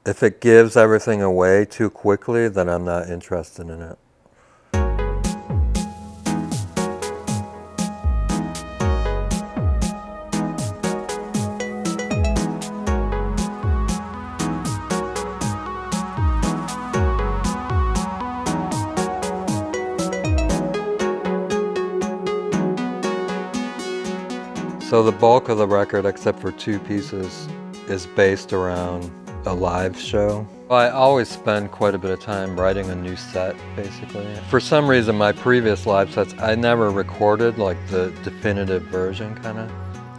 If it gives everything away too quickly, then I'm not interested in it. So the bulk of the record, except for 2 pieces, is based around a live show. I always spend quite a bit of time writing a new set, basically. For some reason, my previous live sets, I never recorded like the definitive version, kind of.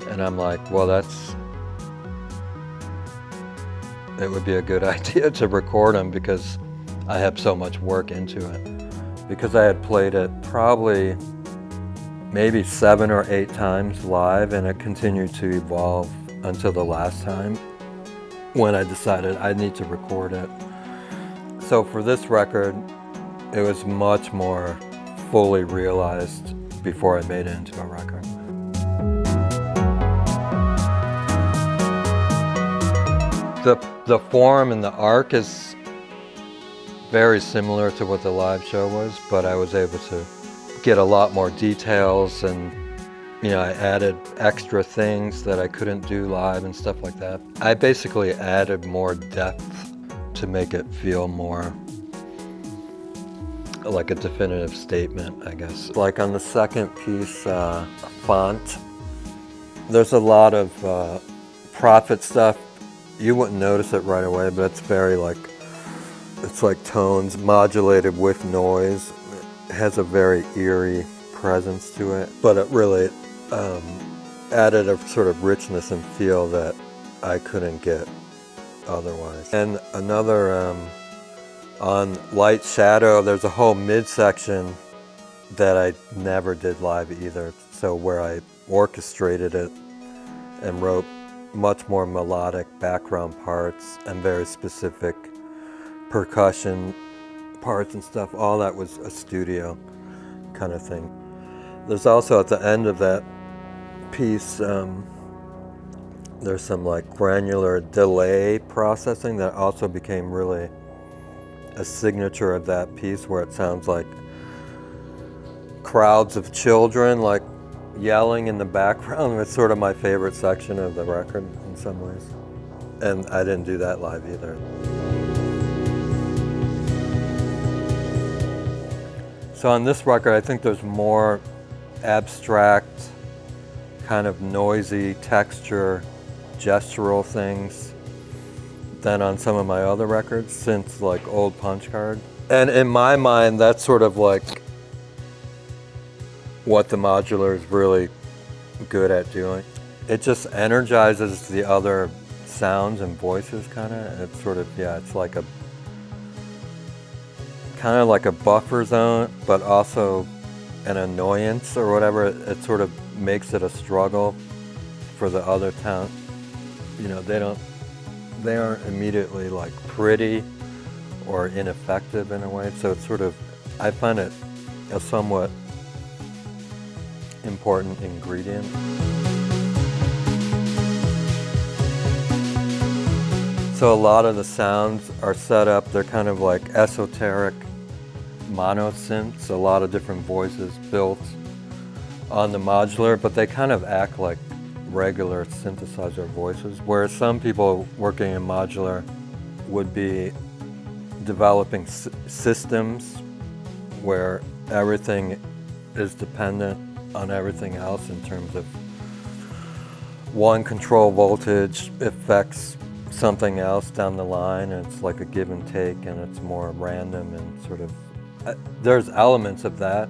And I'm like, well, it would be a good idea to record them because I have so much work into it. Because I had played it probably maybe 7 or 8 times live, and it continued to evolve until the last time when I decided I need to record it. So for this record, it was much more fully realized before I made it into a record. The form and the arc is very similar to what the live show was, but I was able to get a lot more details, and I added extra things that I couldn't do live and stuff like that. I basically added more depth to make it feel more like a definitive statement, I guess. Like on the second piece, Font, there's a lot of prophet stuff. You wouldn't notice it right away, but it's very it's like tones modulated with noise. It has a very eerie presence to it, but it really added a sort of richness and feel that I couldn't get otherwise. And another, on Light Shadow, there's a whole midsection that I never did live either. So where I orchestrated it and wrote much more melodic background parts and very specific percussion parts and stuff, all that was a studio kind of thing. There's also at the end of that piece, there's some granular delay processing that also became really a signature of that piece, where it sounds like crowds of children yelling in the background. It's sort of my favorite section of the record in some ways. And I didn't do that live either. So on this record, I think there's more abstract, kind of noisy texture, gestural things than on some of my other records since Old Punch Card. And in my mind, that's sort of what the Modular is really good at doing. It just energizes the other sounds and voices, kind of. It's sort of, it's like a kind of like a buffer zone, but also an annoyance or whatever. It sort of makes it a struggle for the other town. They aren't immediately pretty or ineffective in a way. So it's sort of, I find it a somewhat important ingredient. So a lot of the sounds are set up, they're kind of esoteric mono-synths, a lot of different voices built on the Modular, but they kind of act like regular synthesizer voices, whereas some people working in Modular would be developing systems where everything is dependent on everything else in terms of one control voltage affects something else down the line, and it's like a give and take, and it's more random and sort of, there's elements of that,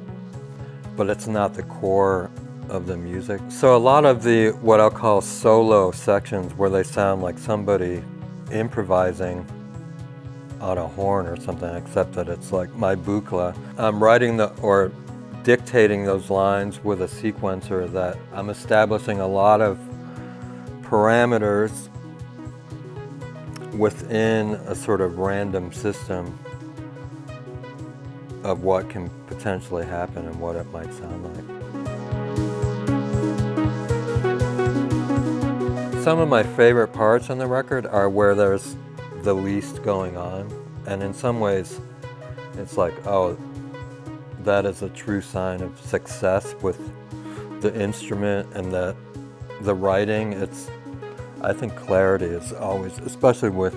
but it's not the core of the music. So a lot of the, what I'll call solo sections, where they sound like somebody improvising on a horn or something, except that it's like my bukla. I'm writing or dictating those lines with a sequencer that I'm establishing a lot of parameters within a sort of random system of what can potentially happen and what it might sound like. Some of my favorite parts on the record are where there's the least going on. And in some ways, it's like, oh, that is a true sign of success with the instrument and the writing. I think clarity is always, especially with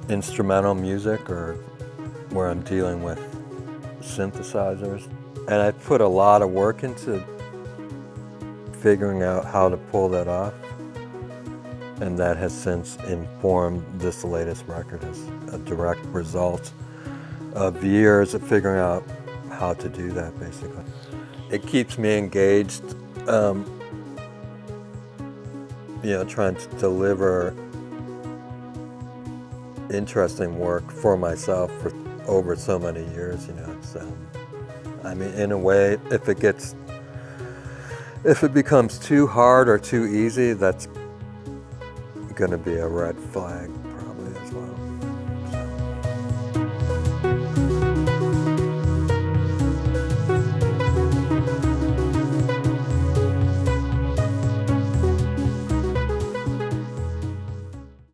instrumental music or where I'm dealing with synthesizers. And I put a lot of work into figuring out how to pull that off. And that has since informed this latest record as a direct result of years of figuring out how to do that, basically. It keeps me engaged, trying to deliver interesting work for myself for over so many years, So, I mean, in a way, if it becomes too hard or too easy, that's going to be a red flag probably as well.